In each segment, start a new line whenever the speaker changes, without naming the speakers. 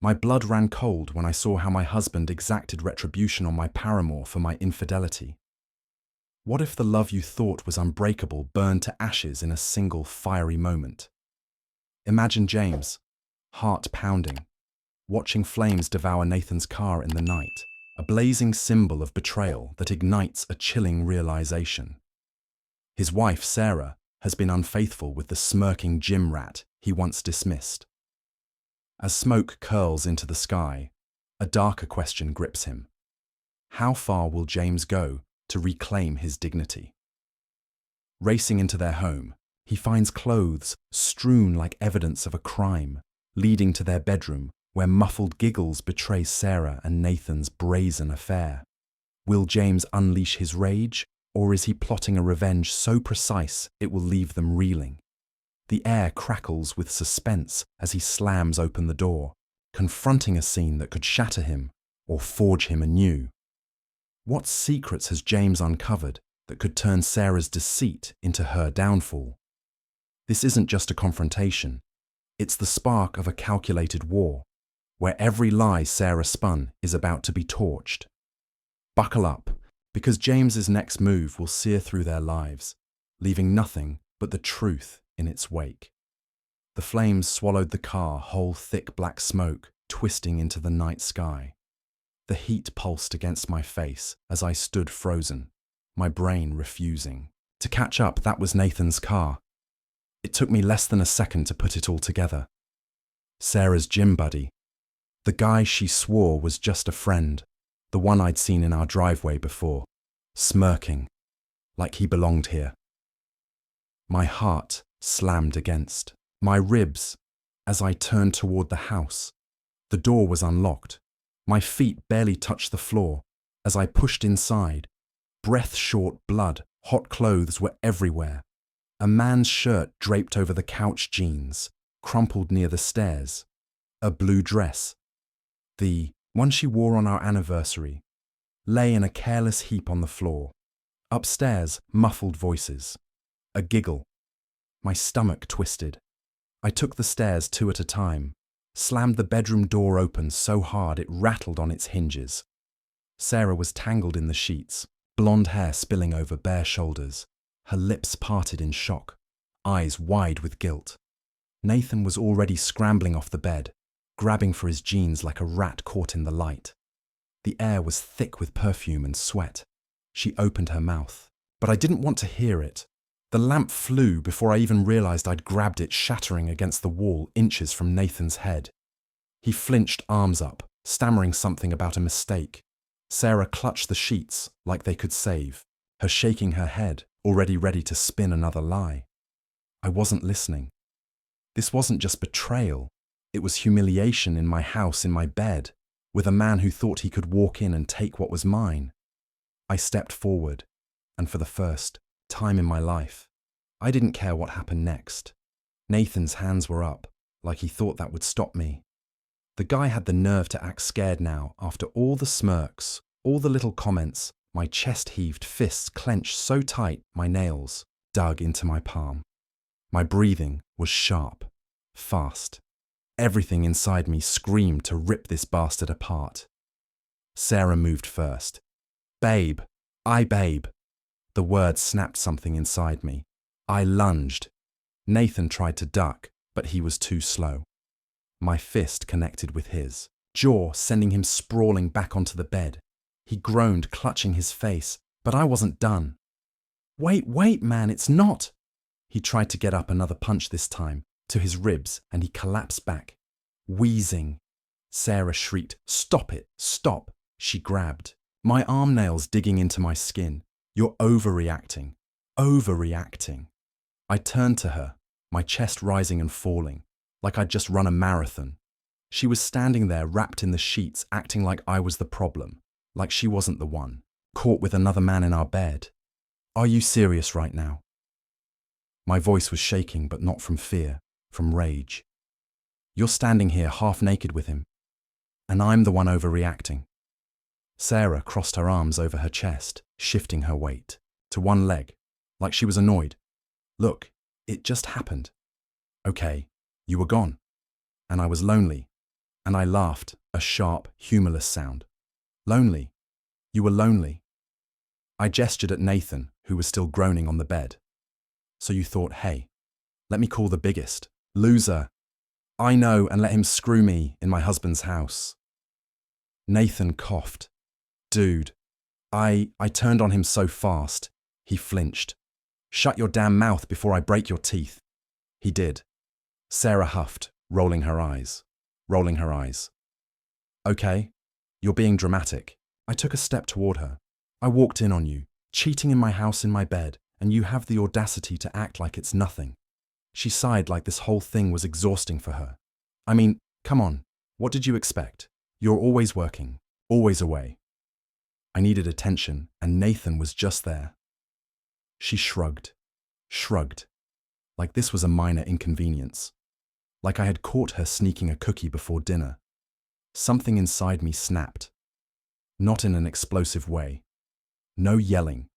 My blood ran cold when I saw how my husband exacted retribution on my paramour for my infidelity. What if the love you thought was unbreakable burned to ashes in a single fiery moment? Imagine James, heart pounding, watching flames devour Nathan's car in the night, a blazing symbol of betrayal that ignites a chilling realization. His wife, Sarah, has been unfaithful with the smirking gym rat he once dismissed. As smoke curls into the sky, a darker question grips him. How far will James go to reclaim his dignity? Racing into their home, he finds clothes strewn like evidence of a crime, leading to their bedroom where muffled giggles betray Sarah and Nathan's brazen affair. Will James unleash his rage, or is he plotting a revenge so precise it will leave them reeling? The air crackles with suspense as he slams open the door, confronting a scene that could shatter him or forge him anew. What secrets has James uncovered that could turn Sarah's deceit into her downfall? This isn't just a confrontation. It's the spark of a calculated war, where every lie Sarah spun is about to be torched. Buckle up, because James's next move will sear through their lives, leaving nothing but the truth in its wake. The flames swallowed the car whole, thick black smoke twisting into the night sky. The heat pulsed against my face as I stood frozen, my brain refusing. To catch up, that was Nathan's car. It took me less than a second to put it all together. Sarah's gym buddy. The guy she swore was just a friend, the one I'd seen in our driveway before, smirking, like he belonged here. My heart slammed against my ribs as I turned toward the house. The door was unlocked. My feet barely touched the floor as I pushed inside. Breath-short blood, hot clothes were everywhere. A man's shirt draped over the couch jeans, crumpled near the stairs. A blue dress, the one she wore on our anniversary, lay in a careless heap on the floor. Upstairs, muffled voices. A giggle. My stomach twisted. I took the stairs 2 at a time, slammed the bedroom door open so hard it rattled on its hinges. Sarah was tangled in the sheets, blonde hair spilling over bare shoulders, her lips parted in shock, eyes wide with guilt. Nathan was already scrambling off the bed, grabbing for his jeans like a rat caught in the light. The air was thick with perfume and sweat. She opened her mouth, but I didn't want to hear it. The lamp flew before I even realized I'd grabbed it, shattering against the wall inches from Nathan's head. He flinched, arms up, stammering something about a mistake. Sarah clutched the sheets like they could save, her shaking her head, already ready to spin another lie. I wasn't listening. This wasn't just betrayal. It was humiliation in my house, in my bed, with a man who thought he could walk in and take what was mine. I stepped forward, and for the first time in my life, I didn't care what happened next. Nathan's hands were up, like he thought that would stop me. The guy had the nerve to act scared now. After all the smirks, all the little comments, my chest heaved, fists clenched so tight my nails dug into my palm. My breathing was sharp, fast. Everything inside me screamed to rip this bastard apart. Sarah moved first. Babe, babe. The word snapped something inside me. I lunged. Nathan tried to duck, but he was too slow. My fist connected with his, jaw sending him sprawling back onto the bed. He groaned, clutching his face, but I wasn't done. Wait, man, it's not. He tried to get up another punch this time, to his ribs, and he collapsed back, wheezing. Sarah shrieked, "Stop it, stop!" She grabbed, my arm nails digging into my skin. "You're overreacting. Overreacting." I turned to her, my chest rising and falling, like I'd just run a marathon. She was standing there wrapped in the sheets, acting like I was the problem, like she wasn't the one, caught with another man in our bed. "Are you serious right now?" My voice was shaking, but not from fear, from rage. "You're standing here half naked with him, and I'm the one overreacting." Sarah crossed her arms over her chest, shifting her weight to one leg, like she was annoyed. "Look, it just happened. Okay, you were gone, and I was lonely. And I laughed, a sharp, humorless sound. Lonely. You were lonely. I gestured at Nathan, who was still groaning on the bed. So you thought, hey, let me call the biggest. Loser. I know, and let him screw me in my husband's house. Nathan coughed. Dude, I turned on him so fast. He flinched. Shut your damn mouth before I break your teeth. He did. Sarah huffed, rolling her eyes. Okay, you're being dramatic. I took a step toward her. I walked in on you, cheating in my house in my bed, and you have the audacity to act like it's nothing. She sighed like this whole thing was exhausting for her. I mean, come on, what did you expect? You're always working, always away. I needed attention, and Nathan was just there. She shrugged, like this was a minor inconvenience. Like I had caught her sneaking a cookie before dinner. Something inside me snapped. Not in an explosive way. No yelling.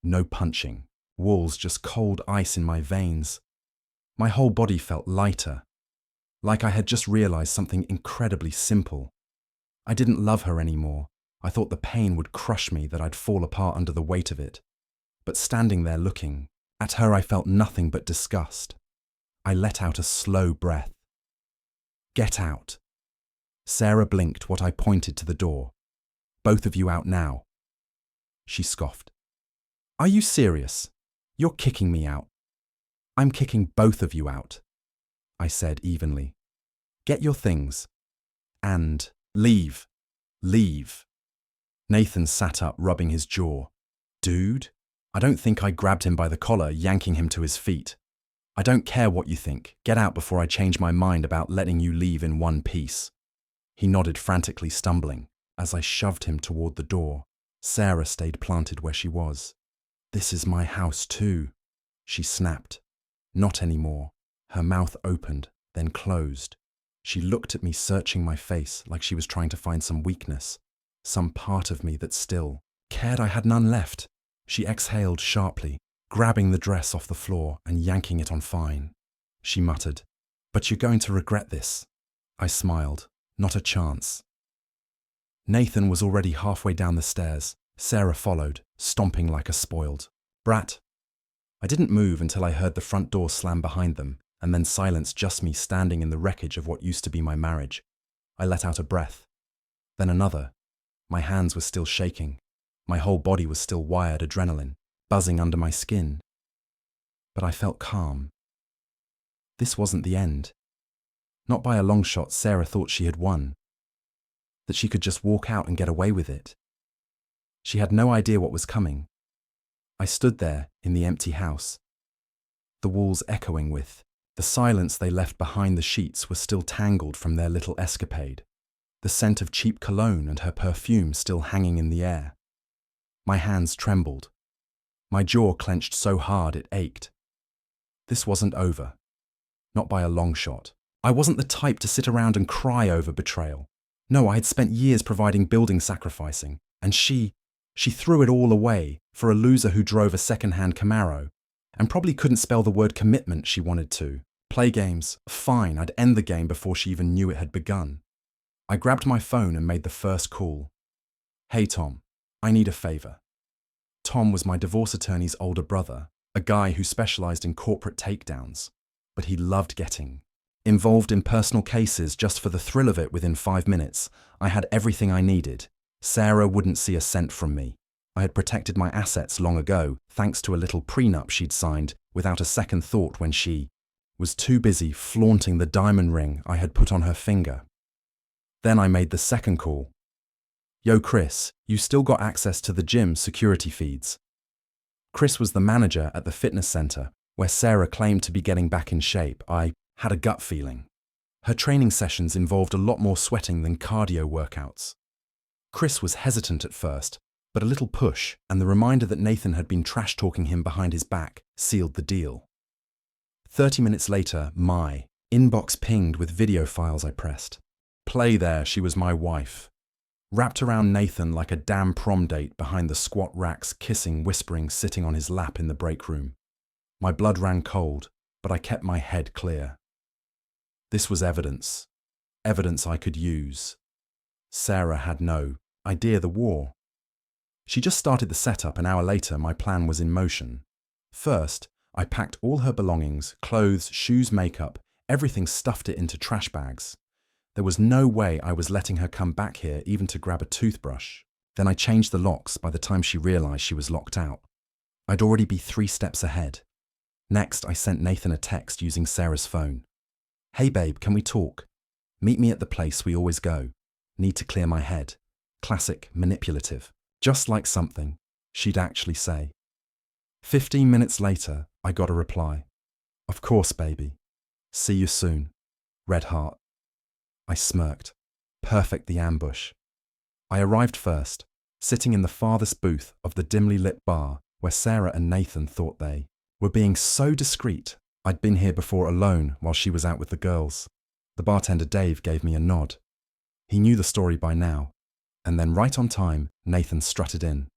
No punching. Walls, just cold ice in my veins. My whole body felt lighter. Like I had just realized something incredibly simple. I didn't love her anymore. I thought the pain would crush me, that I'd fall apart under the weight of it. But standing there looking at her, I felt nothing but disgust. I let out a slow breath. Get out. Sarah blinked what I pointed to the door. Both of you out now. She scoffed. Are you serious? You're kicking me out. I'm kicking both of you out, I said evenly. Get your things. And leave. Leave. Nathan sat up, rubbing his jaw. Dude? I don't think I grabbed him by the collar, yanking him to his feet. I don't care what you think. Get out before I change my mind about letting you leave in one piece. He nodded, frantically stumbling. As I shoved him toward the door, Sarah stayed planted where she was. This is my house too, she snapped. Not anymore. Her mouth opened, then closed. She looked at me, searching my face like she was trying to find some weakness, some part of me that still cared. I had none left. She exhaled sharply, grabbing the dress off the floor and yanking it on. Fine, she muttered. But you're going to regret this. I smiled. Not a chance. Nathan was already halfway down the stairs. Sarah followed, stomping like a spoiled brat. I didn't move until I heard the front door slam behind them, and then silence, just me standing in the wreckage of what used to be my marriage. I let out a breath. Then another. My hands were still shaking. My whole body was still wired, adrenaline buzzing under my skin. But I felt calm. This wasn't the end. Not by a long shot. Sarah thought she had won. That she could just walk out and get away with it. She had no idea what was coming. I stood there in the empty house, the walls echoing with the silence they left behind. The sheets were still tangled from their little escapade, the scent of cheap cologne and her perfume still hanging in the air. My hands trembled. My jaw clenched so hard it ached. This wasn't over. Not by a long shot. I wasn't the type to sit around and cry over betrayal. No, I had spent years providing, building, sacrificing, and she threw it all away for a loser who drove a second-hand Camaro and probably couldn't spell the word commitment she wanted to. Play games, fine, I'd end the game before she even knew it had begun. I grabbed my phone and made the first call. Hey Tom, I need a favor. Tom was my divorce attorney's older brother, a guy who specialized in corporate takedowns, but he loved getting involved in personal cases just for the thrill of it. Within 5 minutes, I had everything I needed. Sarah wouldn't see a cent from me. I had protected my assets long ago, thanks to a little prenup she'd signed without a second thought when she was too busy flaunting the diamond ring I had put on her finger. Then I made the second call. Yo, Chris, you still got access to the gym security feeds? Chris was the manager at the fitness center where Sarah claimed to be getting back in shape. I had a gut feeling. Her training sessions involved a lot more sweating than cardio workouts. Chris was hesitant at first, but a little push and the reminder that Nathan had been trash-talking him behind his back sealed the deal. 30 minutes later, my inbox pinged with video files. I pressed play. There she was, my wife, wrapped around Nathan like a damn prom date behind the squat racks, kissing, whispering, sitting on his lap in the break room. My blood ran cold, but I kept my head clear. This was evidence. evidence I could use. Sarah had no idea the war. She just started the setup. An hour later, my plan was in motion. First, I packed all her belongings, clothes, shoes, makeup, everything, stuffed it into trash bags. There was no way I was letting her come back here even to grab a toothbrush. Then I changed the locks by the time she realized she was locked out. I'd already be 3 steps ahead. Next, I sent Nathan a text using Sarah's phone. "Hey babe, can we talk? Meet me at the place we always go. Need to clear my head." Classic manipulative. Just like something she'd actually say. 15 minutes later, I got a reply. "Of course, baby. See you soon. Red heart." I smirked. Perfect, the ambush. I arrived first, sitting in the farthest booth of the dimly lit bar where Sarah and Nathan thought they were being so discreet. I'd been here before alone while she was out with the girls. The bartender Dave gave me a nod. He knew the story by now. And then right on time, Nathan strutted in.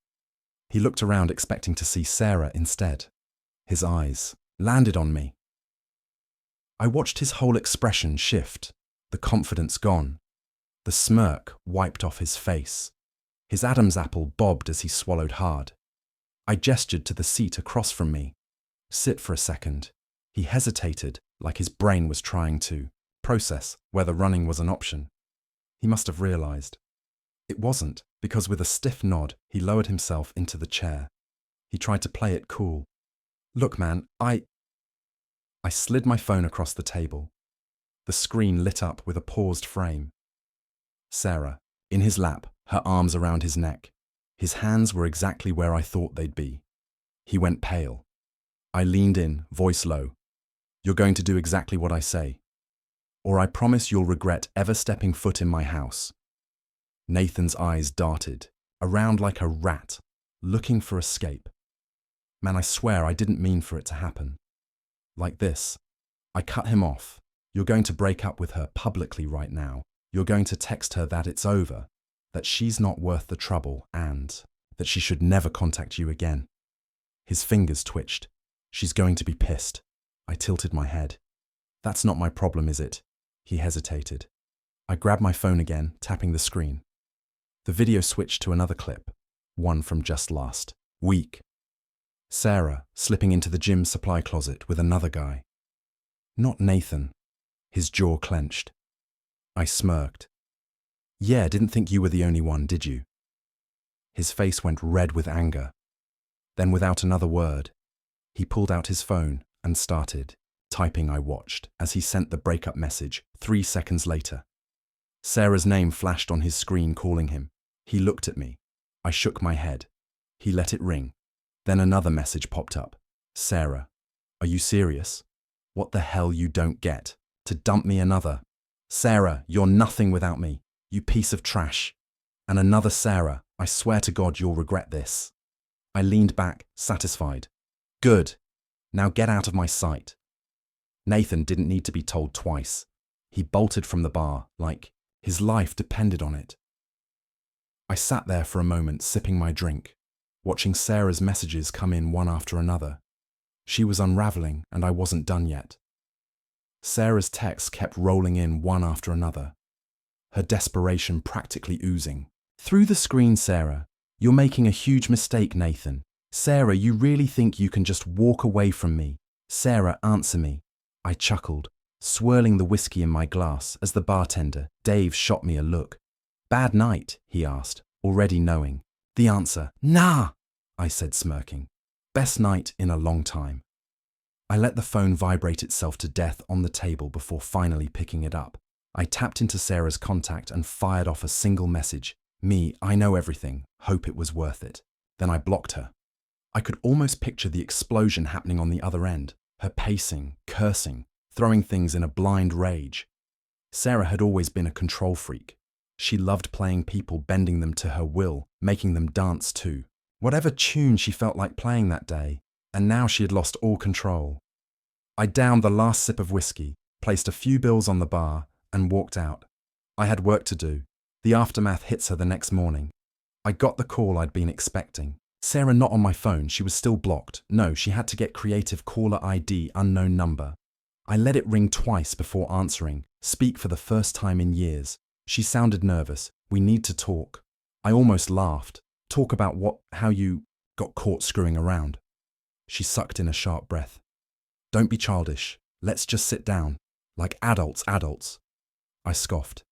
He looked around expecting to see Sarah instead. His eyes landed on me. I watched his whole expression shift, the confidence gone. The smirk wiped off his face. His Adam's apple bobbed as he swallowed hard. I gestured to the seat across from me. "Sit for a second." He hesitated, like his brain was trying to process whether running was an option. He must have realized. It wasn't, because with a stiff nod, he lowered himself into the chair. He tried to play it cool. "Look, man, I slid my phone across the table. The screen lit up with a paused frame. Sarah, in his lap, her arms around his neck. His hands were exactly where I thought they'd be. He went pale. I leaned in, voice low. "You're going to do exactly what I say, or I promise you'll regret ever stepping foot in my house." Nathan's eyes darted, around like a rat, looking for escape. Man, I swear I didn't mean for it to happen. Like this. I cut him off. "You're going to break up with her publicly right now. You're going to text her that it's over, that she's not worth the trouble, and that she should never contact you again." His fingers twitched. "She's going to be pissed." I tilted my head. "That's not my problem, is it?" He hesitated. I grabbed my phone again, tapping the screen. The video switched to another clip, one from just last week. Sarah slipping into the gym supply closet with another guy. Not Nathan. His jaw clenched. I smirked. "Yeah, didn't think you were the only one, did you?" His face went red with anger. Then, without another word, he pulled out his phone and started typing. I watched as he sent the breakup message 3 seconds later. Sarah's name flashed on his screen, calling him. He looked at me. I shook my head. He let it ring. Then another message popped up. "Sarah, are you serious? What the hell, you don't get to dump me another? Sarah, you're nothing without me, you piece of trash." And another "Sarah, I swear to God you'll regret this." I leaned back, satisfied. "Good. Now get out of my sight." Nathan didn't need to be told twice. He bolted from the bar like his life depended on it. I sat there for a moment, sipping my drink, watching Sarah's messages come in one after another. She was unraveling, and I wasn't done yet. Sarah's texts kept rolling in one after another, her desperation practically oozing. "Through the screen, Sarah. You're making a huge mistake, Nathan. Sarah, you really think you can just walk away from me? Sarah, answer me." I chuckled, swirling the whiskey in my glass as the bartender, Dave, shot me a look. "Bad night?" he asked, already knowing. The answer, "Nah," I said, smirking. "Best night in a long time." I let the phone vibrate itself to death on the table before finally picking it up. I tapped into Sarah's contact and fired off a single message. "Me, I know everything. Hope it was worth it." Then I blocked her. I could almost picture the explosion happening on the other end, her pacing, cursing, throwing things in a blind rage. Sarah had always been a control freak. She loved playing people, bending them to her will, making them dance too. Whatever tune she felt like playing that day, and now she had lost all control. I downed the last sip of whiskey, placed a few bills on the bar, and walked out. I had work to do. The aftermath hits her the next morning. I got the call I'd been expecting. Sarah not on my phone, she was still blocked. No, she had to get creative, caller ID, unknown number. I let it ring twice before answering, speak for the first time in years. She sounded nervous. We need to talk. I almost laughed. Talk about how you got caught screwing around. She sucked in a sharp breath. Don't be childish. Let's just sit down. Like adults. I scoffed.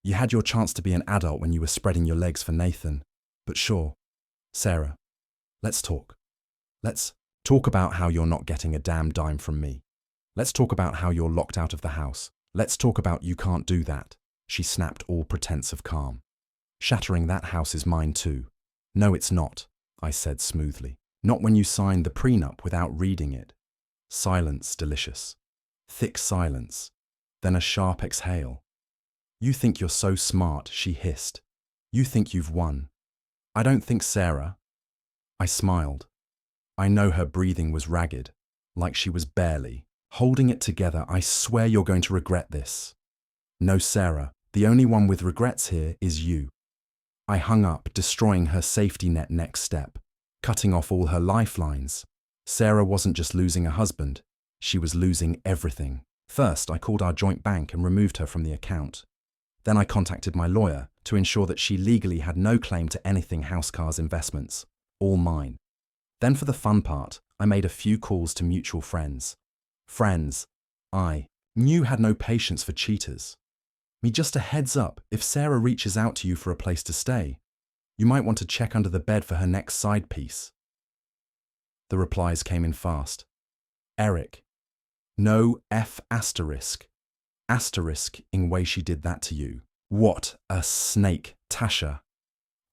You had your chance to be an adult when you were spreading your legs for Nathan. But sure. Sarah, let's talk. Let's talk about how you're not getting a damn dime from me. Let's talk about how you're locked out of the house. Let's talk about you can't do that. She snapped all pretense of calm. Shattering that house is mine too. No, it's not, I said smoothly. Not when you signed the prenup without reading it. Silence delicious. Thick silence. Then a sharp exhale. You think you're so smart, she hissed. You think you've won. I don't think Sarah. I smiled. I know her breathing was ragged, like she was barely holding it together. I swear you're going to regret this. No, Sarah, the only one with regrets here is you. I hung up, destroying her safety net next step, cutting off all her lifelines. Sarah wasn't just losing a husband, she was losing everything. First, I called our joint bank and removed her from the account. Then I contacted my lawyer to ensure that she legally had no claim to anything Housecar's investments, all mine. Then for the fun part, I made a few calls to mutual friends. Friends I knew had no patience for cheaters. Me, just a heads up, if Sarah reaches out to you for a place to stay, you might want to check under the bed for her next side piece. The replies came in fast. Eric. No F asterisk. Asterisk in way she did that to you. What a snake, Tasha.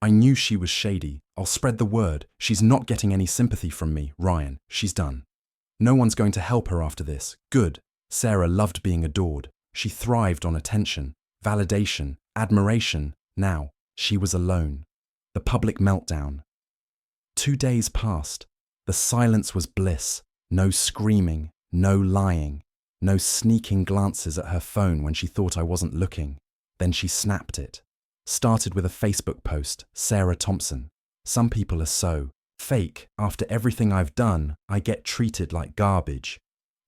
I knew she was shady. I'll spread the word. She's not getting any sympathy from me, Ryan. She's done. No one's going to help her after this. Good. Sarah loved being adored. She thrived on attention, validation, admiration. Now, she was alone. The public meltdown. 2 days passed. The silence was bliss. No screaming, no lying, no sneaking glances at her phone when she thought I wasn't looking. Then she snapped it. Started with a Facebook post, Sarah Thompson. Some people are so fake. After everything I've done, I get treated like garbage.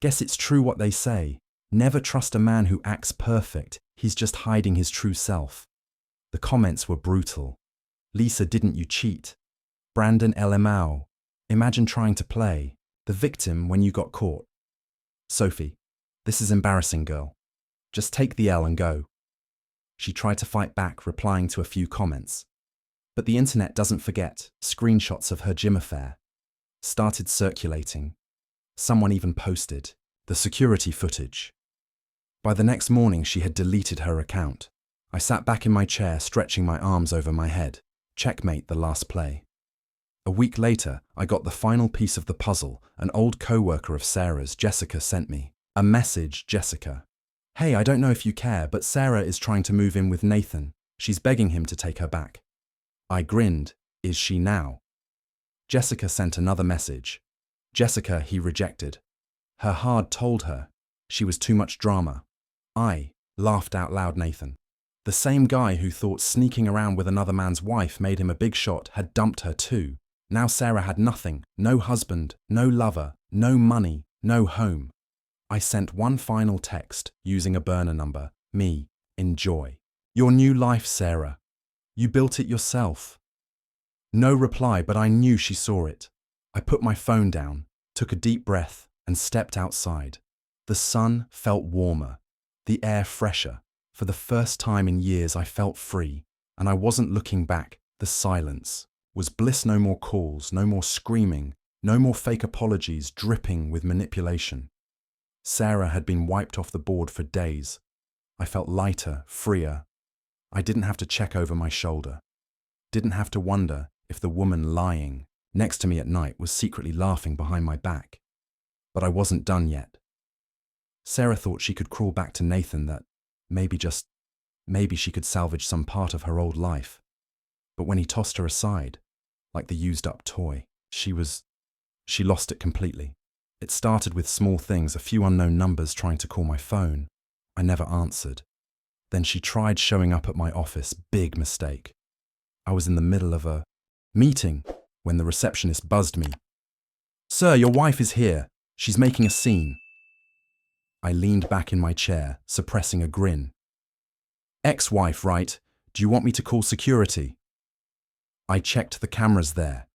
Guess it's true what they say. Never trust a man who acts perfect. He's just hiding his true self. The comments were brutal. Lisa, didn't you cheat? Brandon LMAO. Imagine trying to play the victim when you got caught. Sophie, this is embarrassing, girl. Just take the L and go. She tried to fight back, replying to a few comments. But the internet doesn't forget. Screenshots of her gym affair started circulating. Someone even posted the security footage. By the next morning, she had deleted her account. I sat back in my chair, stretching my arms over my head. Checkmate, the last play. A week later, I got the final piece of the puzzle. An old co-worker of Sarah's, Jessica, sent me a message. Jessica. Hey, I don't know if you care, but Sarah is trying to move in with Nathan. She's begging him to take her back. I grinned. Is she now? Jessica sent another message. Jessica, he rejected. Her heart told her she was too much drama. I laughed out loud. Nathan, the same guy who thought sneaking around with another man's wife made him a big shot, had dumped her too. Now Sarah had nothing, no husband, no lover, no money, no home. I sent one final text using a burner number. Me, enjoy your new life, Sarah. You built it yourself. No reply, but I knew she saw it. I put my phone down, took a deep breath, and stepped outside. The sun felt warmer, the air fresher. For the first time in years, I felt free, and I wasn't looking back. The silence was bliss. No more calls, no more screaming, no more fake apologies dripping with manipulation. Sarah had been wiped off the board for days. I felt lighter, freer. I didn't have to check over my shoulder. Didn't have to wonder if the woman lying next to me at night was secretly laughing behind my back. But I wasn't done yet. Sarah thought she could crawl back to Nathan, that maybe she could salvage some part of her old life. But when he tossed her aside, like the used-up toy, she lost it completely. It started with small things, a few unknown numbers trying to call my phone. I never answered. Then she tried showing up at my office. Big mistake. I was in the middle of a meeting when the receptionist buzzed me. Sir, your wife is here. She's making a scene. I leaned back in my chair, suppressing a grin. Ex-wife, right? Do you want me to call security? I checked the cameras there.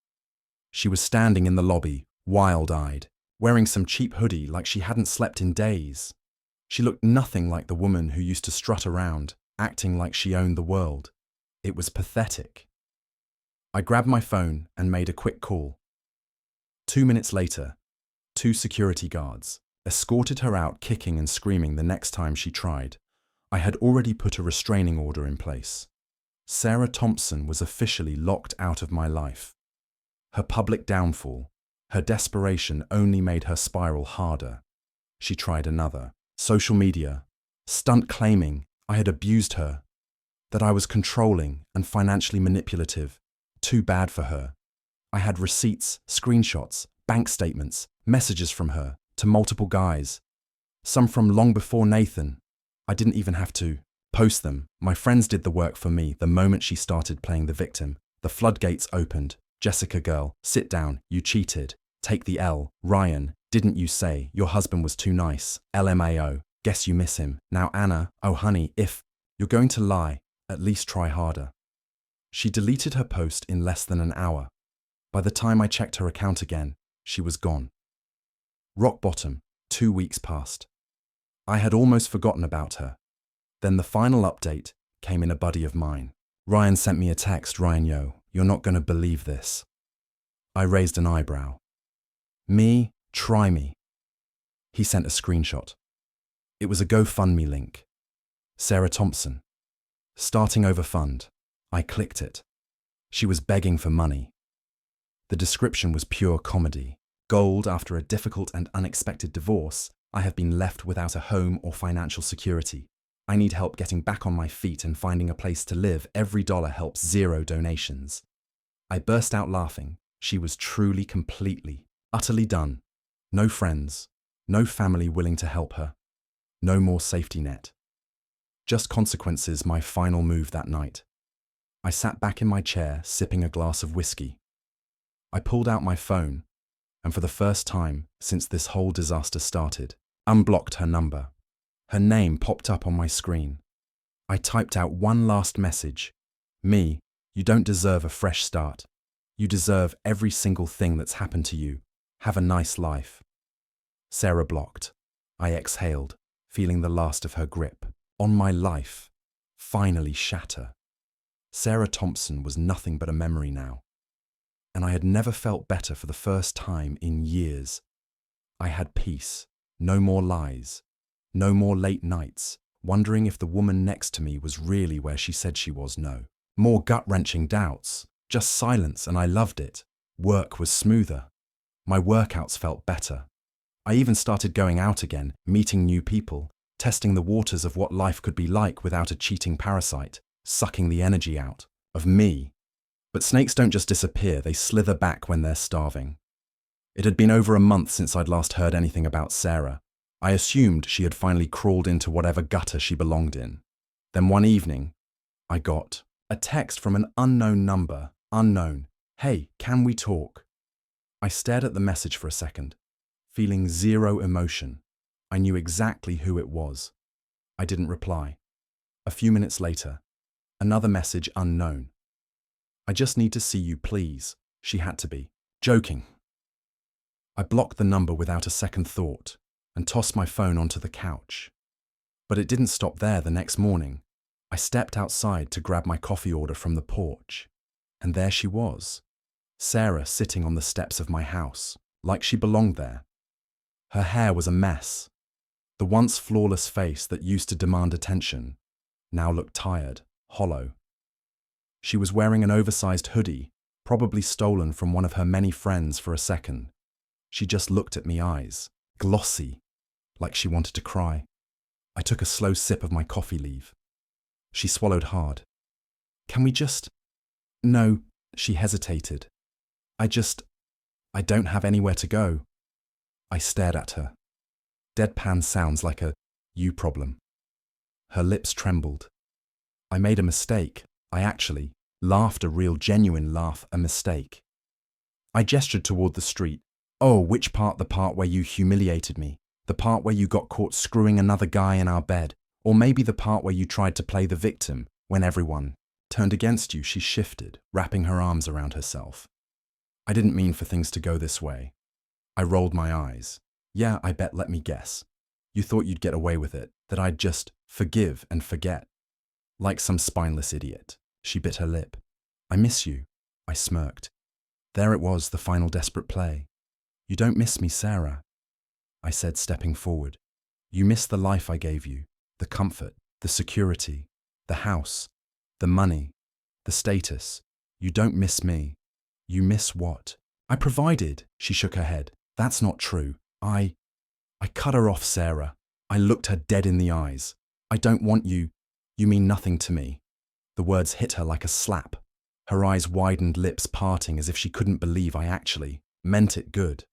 She was standing in the lobby, wild-eyed, wearing some cheap hoodie like she hadn't slept in days. She looked nothing like the woman who used to strut around, acting like she owned the world. It was pathetic. I grabbed my phone and made a quick call. 2 minutes later, 2 security guards escorted her out, kicking and screaming the next time she tried. I had already put a restraining order in place. Sarah Thompson was officially locked out of my life. Her public downfall, her desperation only made her spiral harder. She tried another. Social media, stunt claiming I had abused her, that I was controlling and financially manipulative. Too bad for her. I had receipts, screenshots, bank statements, messages from her to multiple guys. Some from long before Nathan. I didn't even have to post them. My friends did the work for me the moment she started playing the victim. The floodgates opened. Jessica girl, sit down, you cheated. Take the L. Ryan, didn't you say your husband was too nice? LMAO, guess you miss him. Now Anna, oh honey, if you're going to lie, at least try harder. She deleted her post in less than an hour. By the time I checked her account again, she was gone. Rock bottom, 2 weeks passed. I had almost forgotten about her. Then the final update came in a buddy of mine. Ryan sent me a text, Ryan yo, you're not going to believe this. I raised an eyebrow. Me, try me. He sent a screenshot. It was a GoFundMe link. Sarah Thompson. Starting over fund. I clicked it. She was begging for money. The description was pure comedy. Gold, after a difficult and unexpected divorce, I have been left without a home or financial security. I need help getting back on my feet and finding a place to live. Every dollar helps. 0 donations. I burst out laughing. She was truly, completely, utterly done. No friends, no family willing to help her. No more safety net. Just consequences. My final move that night. I sat back in my chair, sipping a glass of whiskey. I pulled out my phone, and for the first time since this whole disaster started, unblocked her number. Her name popped up on my screen. I typed out one last message. Me, you don't deserve a fresh start. You deserve every single thing that's happened to you. Have a nice life. Sarah blocked. I exhaled, feeling the last of her grip on my life finally shatter. Sarah Thompson was nothing but a memory now, and I had never felt better for the first time in years. I had peace, no more lies, no more late nights, wondering if the woman next to me was really where she said she was. No more gut-wrenching doubts, just silence, and I loved it. Work was smoother. My workouts felt better. I even started going out again, meeting new people, testing the waters of what life could be like without a cheating parasite, sucking the energy out of me. But snakes don't just disappear, they slither back when they're starving. It had been over a month since I'd last heard anything about Sarah. I assumed she had finally crawled into whatever gutter she belonged in. Then one evening, I got a text from an unknown number. Unknown. Hey, can we talk? I stared at the message for a second, feeling zero emotion. I knew exactly who it was. I didn't reply. A few minutes later, another message. Unknown. I just need to see you, please. She had to be joking. I blocked the number without a second thought and tossed my phone onto the couch. But it didn't stop there. The next morning, I stepped outside to grab my coffee order from the porch, and there she was, Sarah, sitting on the steps of my house, like she belonged there. Her hair was a mess. The once flawless face that used to demand attention now looked tired, hollow. She was wearing an oversized hoodie, probably stolen from one of her many friends. For a second, she just looked at me, eyes glossy, like she wanted to cry. I took a slow sip of my coffee leaf. She swallowed hard. Can we just... No, she hesitated. I don't have anywhere to go. I stared at her. Deadpan sounds like a you problem. Her lips trembled. I made a mistake. I actually laughed, a real genuine laugh, a mistake. I gestured toward the street. Oh, which part? The part where you humiliated me. The part where you got caught screwing another guy in our bed, or maybe the part where you tried to play the victim when everyone turned against you. She shifted, wrapping her arms around herself. I didn't mean for things to go this way. I rolled my eyes. Yeah, I bet, let me guess. You thought you'd get away with it, that I'd just forgive and forget. Like some spineless idiot. She bit her lip. I miss you, I smirked. There it was, the final desperate play. You don't miss me, Sarah, I said, stepping forward. You miss the life I gave you, the comfort, the security, the house, the money, the status. You don't miss me. You miss what I provided. She shook her head. That's not true. I cut her off, Sarah. I looked her dead in the eyes. I don't want you. You mean nothing to me. The words hit her like a slap. Her eyes widened, lips parting as if she couldn't believe I actually meant it good.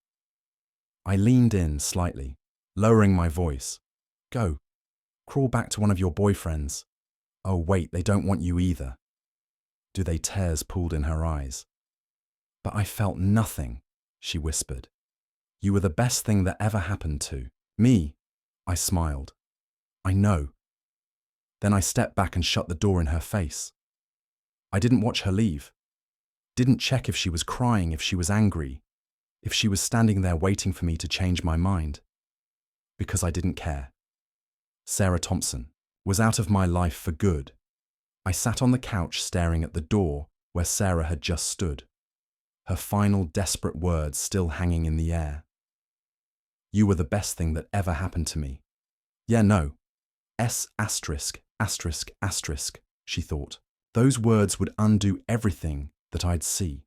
I leaned in slightly, lowering my voice. Go. Crawl back to one of your boyfriends. Oh, wait, they don't want you either. Do they? Tears pooled in her eyes. But I felt nothing, she whispered. You were the best thing that ever happened to me. I smiled. I know. Then I stepped back and shut the door in her face. I didn't watch her leave. Didn't check if she was crying, if she was angry, if she was standing there waiting for me to change my mind. Because I didn't care. Sarah Thompson was out of my life for good. I sat on the couch staring at the door where Sarah had just stood, her final desperate words still hanging in the air. You were the best thing that ever happened to me. Yeah, no. S***, she thought. Those words would undo everything that I'd see.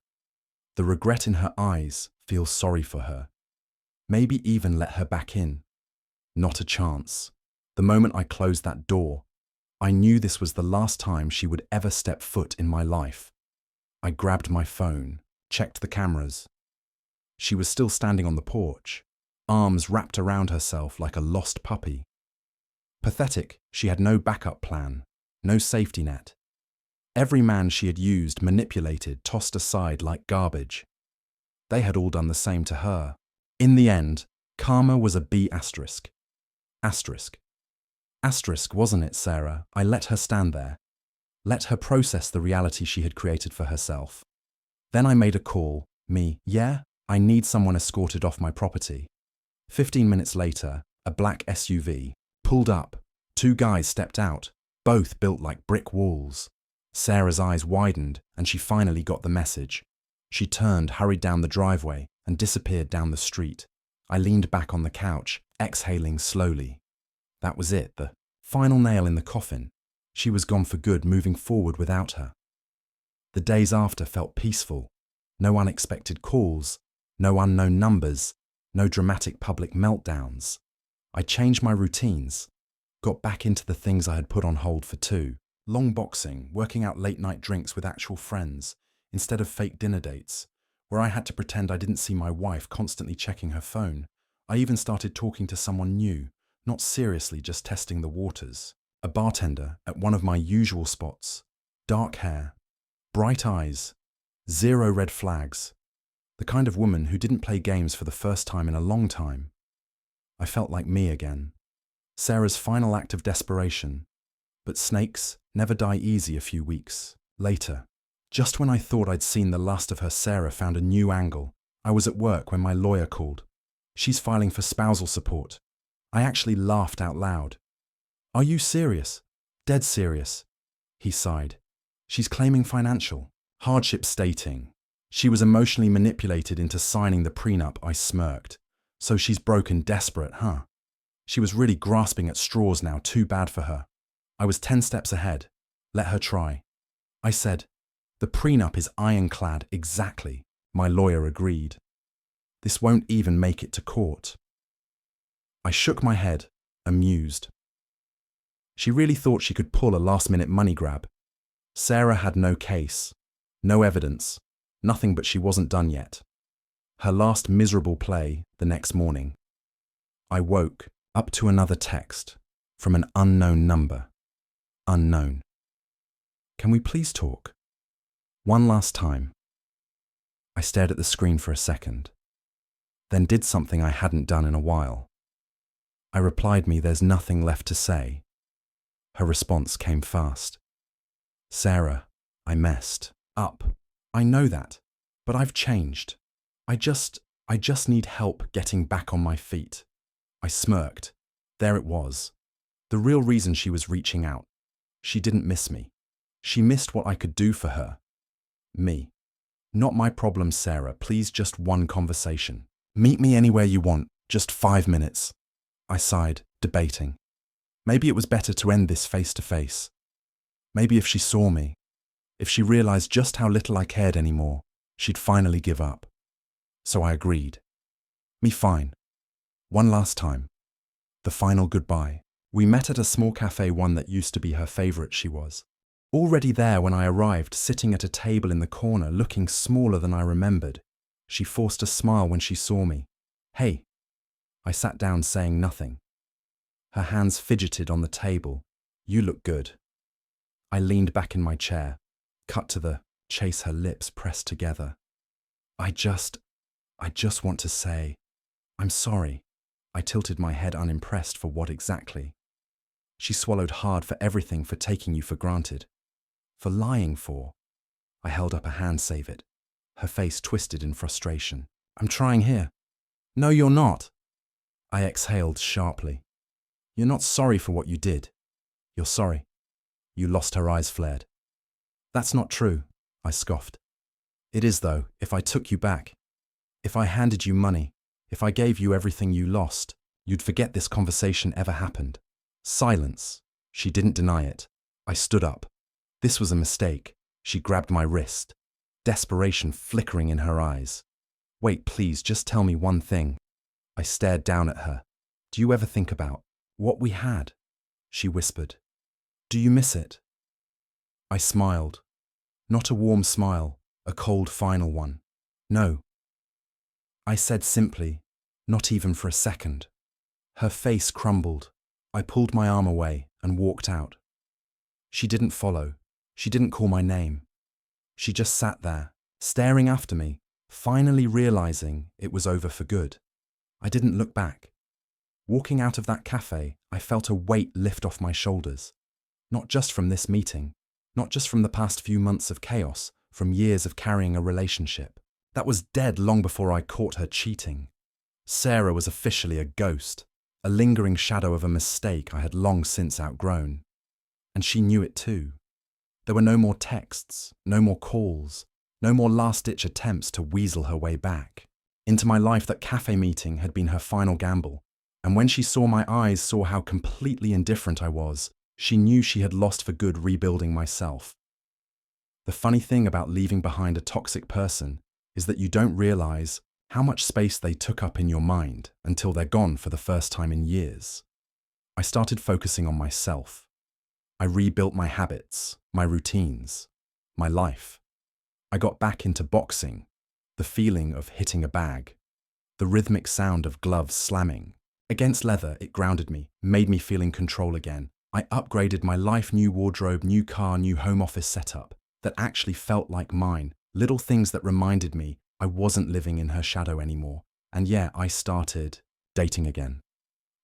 The regret in her eyes, feel sorry for her. Maybe even let her back in. Not a chance. The moment I closed that door, I knew this was the last time she would ever step foot in my life. I grabbed my phone, checked the cameras. She was still standing on the porch, arms wrapped around herself like a lost puppy. Pathetic, she had no backup plan, no safety net. Every man she had used, manipulated, tossed aside like garbage. They had all done the same to her. In the end, karma was a B***. Asterisk, wasn't it, Sarah? I let her stand there. Let her process the reality she had created for herself. Then I made a call. I need someone escorted off my property. 15 minutes later, a black SUV pulled up. 2 guys stepped out, both built like brick walls. Sarah's eyes widened and she finally got the message. She turned, hurried down the driveway and disappeared down the street. I leaned back on the couch, exhaling slowly. That was it, the final nail in the coffin. She was gone for good, moving forward without her. The days after felt peaceful. No unexpected calls, no unknown numbers, no dramatic public meltdowns. I changed my routines, got back into the things I had put on hold for 2. Long boxing, working out late-night drinks with actual friends, instead of fake dinner dates, where I had to pretend I didn't see my wife constantly checking her phone. I even started talking to someone new, not seriously, just testing the waters. A bartender at one of my usual spots. Dark hair, bright eyes, 0 red flags. The kind of woman who didn't play games for the first time in a long time. I felt like me again. Sarah's final act of desperation. But snakes never die easy. A few weeks later, just when I thought I'd seen the last of her, Sarah found a new angle. I was at work when my lawyer called. She's filing for spousal support. I actually laughed out loud. Are you serious? Dead serious. He sighed. She's claiming financial hardship, stating she was emotionally manipulated into signing the prenup. I smirked. So she's broken, desperate, huh? She was really grasping at straws now. Too bad for her. I was 10 steps ahead. Let her try. I said, the prenup is ironclad. Exactly. My lawyer agreed. This won't even make it to court. I shook my head, amused. She really thought she could pull a last-minute money grab. Sarah had no case, no evidence, nothing, but she wasn't done yet. Her last miserable play the next morning. I woke up to another text from an unknown number. Unknown. Can we please talk? One last time. I stared at the screen for a second, then did something I hadn't done in a while. I replied me, "There's nothing left to say." Her response came fast. "Sarah, I messed up. I know that, but I've changed. I just need help getting back on my feet." I smirked. There it was. The real reason she was reaching out. She didn't miss me. She missed what I could do for her. Me. "Not my problem, Sarah. Please, just one conversation. Meet me anywhere you want. Just 5 minutes." I sighed, debating. Maybe it was better to end this face to face. Maybe if she saw me, if she realized just how little I cared anymore, she'd finally give up. So I agreed. "Me fine. One last time. The final goodbye." We met at a small cafe, one that used to be her favorite. She was already there when I arrived, sitting at a table in the corner, looking smaller than I remembered. She forced a smile when she saw me. "Hey." I sat down, saying nothing. Her hands fidgeted on the table. "You look good." I leaned back in my chair. Cut to the chase, her lips pressed together. I just want to say, "I'm sorry." I tilted my head, unimpressed. "For what exactly?" She swallowed hard. "For everything, for taking you for granted. For lying for." I held up a hand. "Save it." Her face twisted in frustration. "I'm trying here." "No, you're not." I exhaled sharply. "You're not sorry for what you did. You're sorry you lost." Her eyes flared. "That's not true," I scoffed. "It is, though. If I took you back, if I handed you money, if I gave you everything you lost, you'd forget this conversation ever happened." Silence. She didn't deny it. I stood up. This was a mistake. She grabbed my wrist, desperation flickering in her eyes. "Wait, please, just tell me one thing." I stared down at her. "Do you ever think about what we had?" She whispered. "Do you miss it?" I smiled. Not a warm smile, a cold final one. "No." I said simply, "Not even for a second." Her face crumbled. I pulled my arm away and walked out. She didn't follow. She didn't call my name. She just sat there, staring after me, finally realizing it was over for good. I didn't look back. Walking out of that cafe, I felt a weight lift off my shoulders. Not just from this meeting, not just from the past few months of chaos, from years of carrying a relationship that was dead long before I caught her cheating. Sarah was officially a ghost, a lingering shadow of a mistake I had long since outgrown. And she knew it too. There were no more texts, no more calls, no more last-ditch attempts to weasel her way back. Into my life, that cafe meeting had been her final gamble, and when she saw my eyes, saw how completely indifferent I was, she knew she had lost for good, rebuilding myself. The funny thing about leaving behind a toxic person is that you don't realize how much space they took up in your mind until they're gone for the first time in years. I started focusing on myself. I rebuilt my habits, my routines, my life. I got back into boxing, the feeling of hitting a bag, the rhythmic sound of gloves slamming. Against leather, it grounded me, made me feel in control again. I upgraded my life, new wardrobe, new car, new home office setup that actually felt like mine. Little things that reminded me I wasn't living in her shadow anymore. And yeah, I started dating again.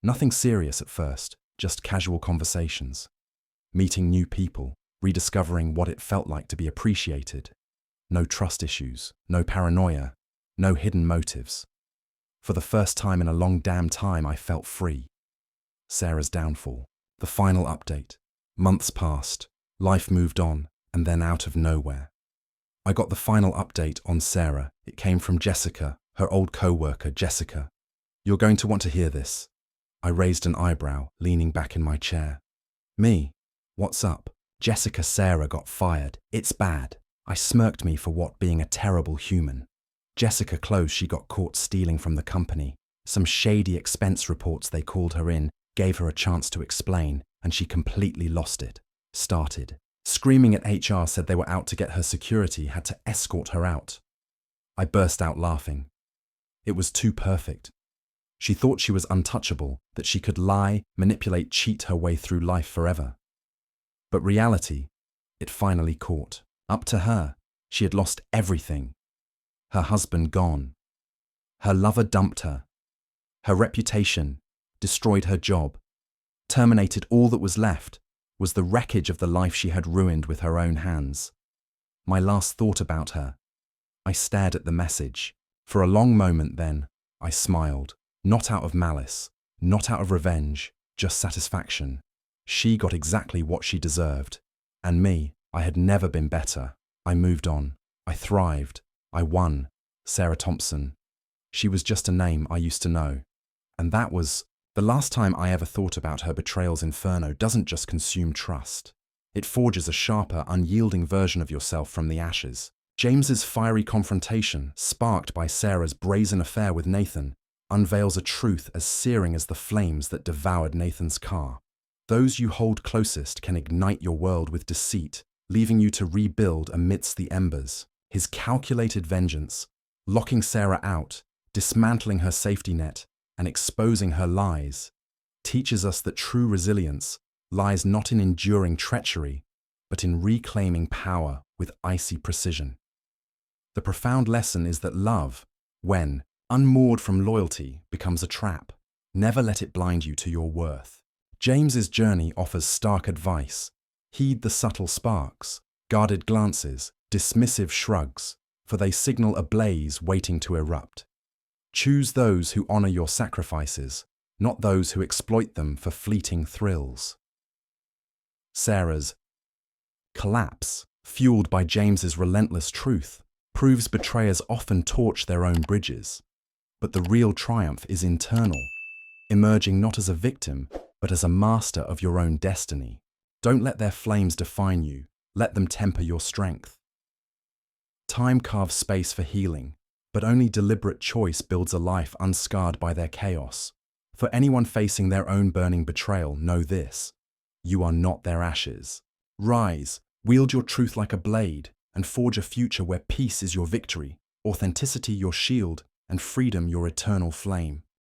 Nothing serious at first, just casual conversations. Meeting new people, rediscovering what it felt like to be appreciated. No trust issues, no paranoia, no hidden motives. For the first time in a long damn time, I felt free. Sarah's downfall. The final update. Months passed, life moved on, and then out of nowhere, I got the final update on Sarah. It came from Jessica, her old co-worker, Jessica. "You're going to want to hear this." I raised an eyebrow, leaning back in my chair. "Me? What's up?" "Jessica, Sarah got fired. It's bad." I smirked, me for what, being a terrible human. Jessica closed. She got caught stealing from the company. Some shady expense reports they called her in, gave her a chance to explain, and she completely lost it. Started screaming at HR, said they were out to get her security, had to escort her out. I burst out laughing. It was too perfect. She thought she was untouchable, that she could lie, manipulate, cheat her way through life forever. But reality, it finally caught up to her. She had lost everything. Her husband gone. Her lover dumped her. Her reputation destroyed her job, terminated all that was left, was the wreckage of the life she had ruined with her own hands. My last thought about her. I stared at the message. For a long moment then, I smiled. Not out of malice, not out of revenge, just satisfaction. She got exactly what she deserved. And me, I had never been better. I moved on. I thrived. I won. Sarah Thompson. She was just a name I used to know. And that was the last time I ever thought about her. Betrayal's inferno doesn't just consume trust. It forges a sharper, unyielding version of yourself from the ashes. James's fiery confrontation, sparked by Sarah's brazen affair with Nathan, unveils a truth as searing as the flames that devoured Nathan's car. Those you hold closest can ignite your world with deceit, leaving you to rebuild amidst the embers. His calculated vengeance, locking Sarah out, dismantling her safety net, and exposing her lies, teaches us that true resilience lies not in enduring treachery, but in reclaiming power with icy precision. The profound lesson is that love, when unmoored from loyalty, becomes a trap. Never let it blind you to your worth. James's journey offers stark advice. Heed the subtle sparks, guarded glances, dismissive shrugs, for they signal a blaze waiting to erupt. Choose those who honor your sacrifices, not those who exploit them for fleeting thrills. Sarah's collapse, fueled by James's relentless truth, proves betrayers often torch their own bridges. But the real triumph is internal, emerging not as a victim, but as a master of your own destiny. Don't let their flames define you, let them temper your strength. Time carves space for healing, but only deliberate choice builds a life unscarred by their chaos. For anyone facing their own burning betrayal, know this: you are not their ashes. Rise, wield your truth like a blade, and forge a future where peace is your victory, authenticity your shield, and freedom your eternal flame.